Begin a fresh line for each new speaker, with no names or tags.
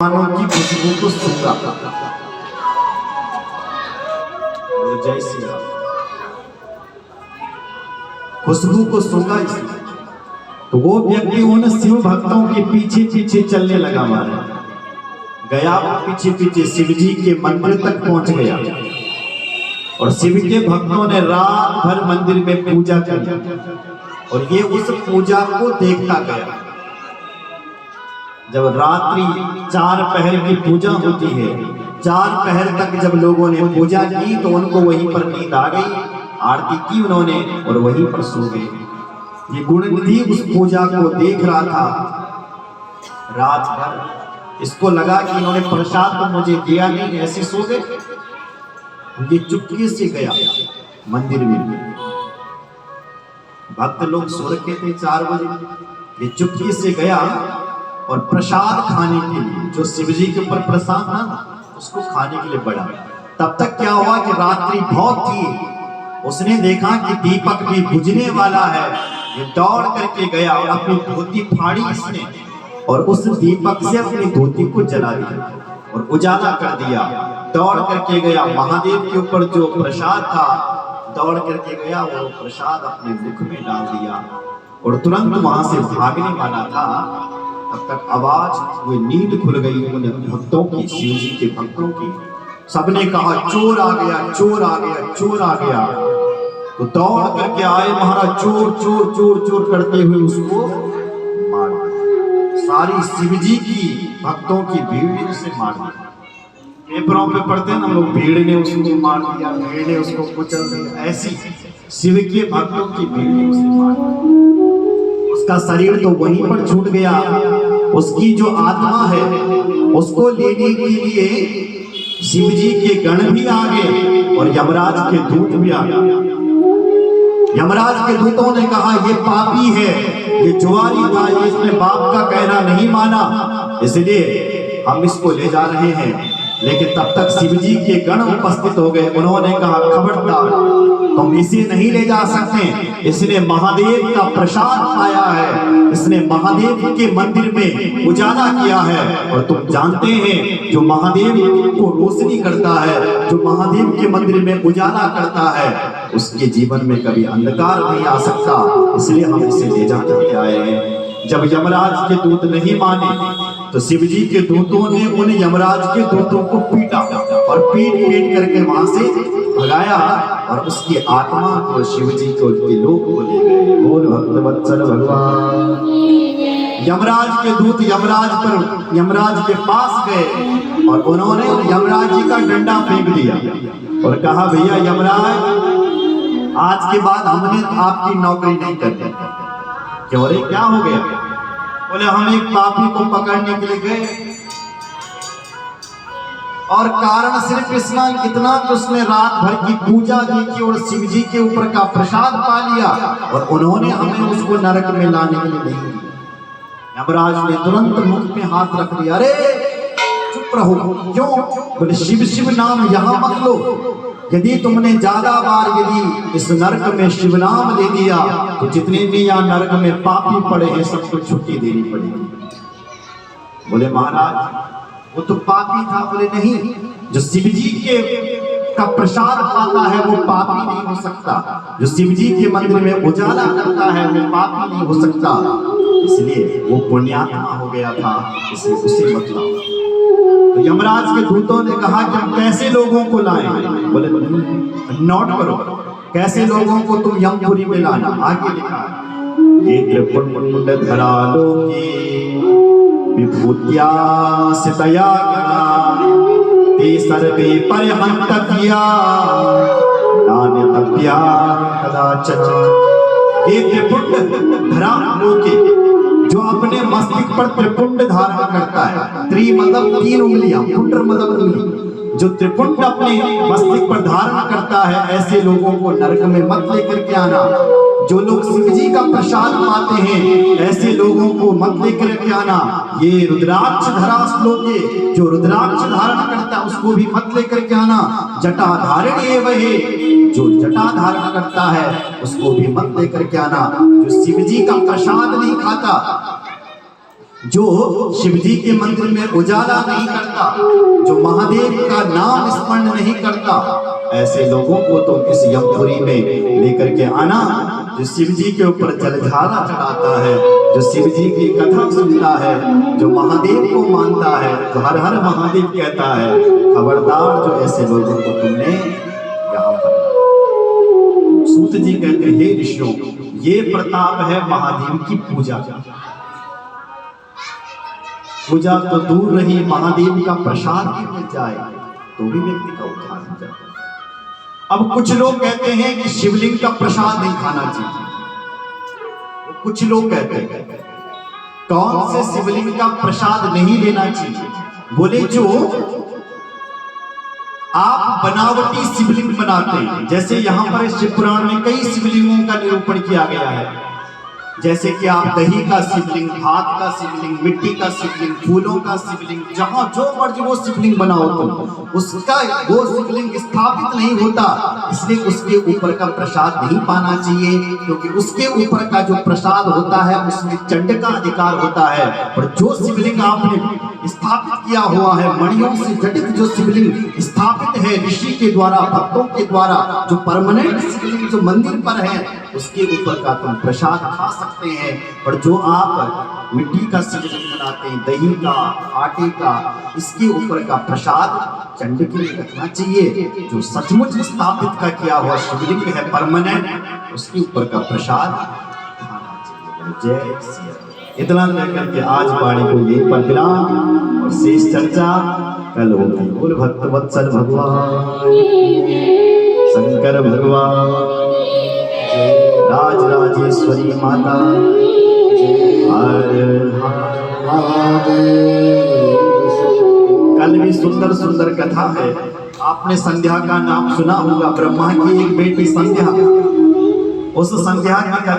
मानो की खुशबू को सूंघा। जय श्री राम। खुशबू को सूंघा इसलिए तो वो व्यक्ति उन शिव भक्तों के पीछे पीछे चलने लगा। मारा गया पीछे पीछे शिव जी के मंदिर तक पहुंच गया और शिव के भक्तों ने रात भर मंदिर में पूजा की और ये उस पूजा को देखता गया। जब रात्रि 4 पहर की पूजा होती है, 4 पहर तक जब लोगों ने पूजा की तो उनको वहीं पर नींद आ गई। आरती की उन्होंने और वहीं पर सो गए। ये गुणनिधि उस पूजा को देख रहा था रात भर। इसको लगा कि इन्होंने प्रसाद तो मुझे दिया नहीं, ऐसे सो गए। ये चुपके से गया मंदिर में। भक्त लोग सो रखे थे 4 बजे। ये चुपके से गया और प्रसाद खाने के लिए, जो शिव जी के ऊपर प्रसाद था ना, उसको खाने के लिए बढ़ा। तब तक क्या हुआ कि रात्रि बहुत थी। उसने देखा कि दीपक भी बुझने वाला है। ये दौड़ करके गया और अपनी धोती फाड़ी इसने और उस दीपक से अपनी धोती को जला दिया और उजाला कर दिया। दौड़ करके गया महादेव के ऊपर जो प्रसाद था, दौड़ करके गया वो प्रसाद अपने मुख में डाल दिया और तुरंत वहां से भागने वाला था। तब तक आवाज वो नींद खुल गई उन भक्तों की, शिव जी के भक्तों की। सबने कहा चोर आ गया, चोर आ गया, चोर आ गया। तो दौड़ करके आए महाराज। चोर चोर चोर चोर करते हुए उसको मार दिया। सारी शिव जी की भक्तों की भीड़ ने उसे मार दिया। पेपरों पे पढ़ते हैं ना लोग, भीड़ ने उसको मार दिया, भीड़ ने उसको कुचल दिया। ऐसी शिव के भक्तों की भीड़ ने उसे मार दिया। उसका शरीर तो वहीं पर छूट गया। उसकी जो आत्मा है उसको लेने के लिए शिव जी के गण भी आ गए और यमराज के दूत भी आ गए। यमराज के दूतों ने कहा ये पापी है, ये जुआरी था, ये इसने बाप का कहना नहीं माना, इसलिए हम इसको ले जा रहे हैं। लेकिन तब तक शिव जी के गण उपस्थित हो गए। उन्होंने कहा खबरदार, तुम इसे नहीं ले जा सकते। इसने महादेव का प्रसाद पाया है, इसने महादेव के मंदिर में उजाला किया है और तुम जानते हैं जो महादेव को रोशनी करता है, जो महादेव के मंदिर में उजाला करता है, उसके जीवन में कभी अंधकार नहीं आ सकता। इसलिए हम इसे ले जाने के लिए आए हैं। जब यमराज के दूत नहीं माने तो शिव जी के दूतों ने उन यमराज के दूतों को पीटा और पीट पीट करके वहां से भगाया और उसकी आत्मा को शिव जी को उसके लोक को ले गए। बोल भक्तवत्सल भगवान। यमराज के दूत यमराज के पास गए और उन्होंने यमराज जी का डंडा फेंक दिया और कहा भैया यमराज, आज के बाद हमने आपकी नौकरी नहीं करनी। क्यों रे, क्या हो गया? बोले हम एक पापी को पकड़ने के लिए गए और कारण सिर्फ इतना कि उसने रात भर की पूजा की और शिव जी के ऊपर का प्रसाद पा लिया और उन्होंने हमें उसको नरक में लाने के लिए नहीं दिया। यमराज ने तुरंत मुख में हाथ रख दिया। अरे चुप रहो। क्यों? बोले शिव शिव नाम यहाँ मत लो। यदि तुमने ज्यादा बार यदि इस नरक में शिव नाम ले दिया तो जितने भी यहाँ नरक में पापी पड़े हैं सबको छुट्टी देनी पड़ेगी। बोले महाराज वो तो पापी था। बोले नहीं, जो शिव जी के का प्रसाद पाता है वो पापी नहीं हो सकता। जो शिव जी के मंदिर में उजाला करता है वो पापी नहीं हो सकता। इसलिए वो पुण्यात्मा हो गया था, इसलिए उसे मत लाओ। तो यमराज के दूतों ने कहा कि हम कैसे लोगों को लाएं? बोले नोट करो, कैसे लोगों को तुम यमपुरी में लाना। आगे लिखा ये त्रिपुंड धरा लोके विभूत्या सितया गणा ते सर्वे परहंतव्या नान्यतव्या कदाचन। ये त्रिपुंड धरा लोके, जो अपने मस्तिष्क पर त्रिपुंड धारण करता है। त्रि मतलब 3 उंगलियां, पुंड्र मतलब उंगली। जो त्रिपुंड अपने मस्तिष्क पर धारण करता है, ऐसे लोगों को नरक में मत लेकर के आना। जो लोग शिव जी का प्रसाद पाते हैं, ऐसे लोगों को मत लेकर के आना। ये रुद्राक्ष धरा श्लोके, जो रुद्राक्ष धारण करता है उसको भी मत लेकर के आना। जटा धारण ये वही, जो जटा धारण करता है उसको भी मत लेकर के आना। जो शिव जी का प्रसाद नहीं खाता जो शिव जी के मंदिर में उजाला नहीं करता, जो महादेव का नाम स्मरण नहीं करता, ऐसे लोगों को तो इस यमपुरी में लेकर के आना। जो शिव जी के ऊपर जलधारा चढ़ाता है, जो शिव जी की कथा सुनता है, जो महादेव को मानता है, जो हर हर महादेव कहता है, खबरदार जो ऐसे लोगों को तुमने यहाँ पर। सूत जी कहते हैं, हे ऋषियों, ये प्रताप है महादेव की पूजा का। पूजा तो दूर रही, महादेव का प्रसाद भी मिल जाए तो भी व्यक्ति का उद्धार हो जाता है। अब कुछ लोग कहते हैं कि शिवलिंग का प्रसाद नहीं खाना चाहिए। कुछ लोग कहते हैं कौन से शिवलिंग का प्रसाद नहीं लेना चाहिए? बोले जो आप बनावटी शिवलिंग बनाते हैं, जैसे यहां पर शिव पुराण में कई शिवलिंगों का निरूपण किया गया है। जैसे कि आप दही का शिवलिंग, भात का शिवलिंग, मिट्टी का शिवलिंग, फूलों का शिवलिंग, जहां जो मर्जी वो शिवलिंग बनाओ तुम, उसका वो शिवलिंग स्थापित नहीं होता, इसलिए उसके ऊपर का प्रसाद नहीं पाना चाहिए, क्योंकि उसके ऊपर का जो प्रसाद होता है उसमें चंड का अधिकार होता है। और जो शिवलिंग आपने स्थापित किया हुआ है, मणियों से जटित जो शिवलिंग स्थापित है ऋषि के द्वारा, भक्तों के द्वारा, जो परमानेंट शिवलिंग जो मंदिर पर है, उसके ऊपर का तुम प्रसाद खा सकते हैं। पर जो आप मिट्टी का शिवलिंग बनाते हैं, दही का, आटे का, इसके ऊपर का प्रसाद चंड के लिए रखना चाहिए। जो सचमुच स्थापित का किया हुआ शिवलिंग है परमानेंट, उसके ऊपर का प्रसाद खाना चाहिए। जय श्री राम। इतना कहकर के आज वाणी को यहीं पर विराम, और शेष चर्चा कल होगी। बोल भक्त वत्सल भगवान, शंकर भगवान, राज राजेश्वरी माता, कल भी सुंदर सुंदर कथा है। आपने संध्या का नाम सुना होगा, ब्रह्मा की एक बेटी संध्या। उस संध्या की कथा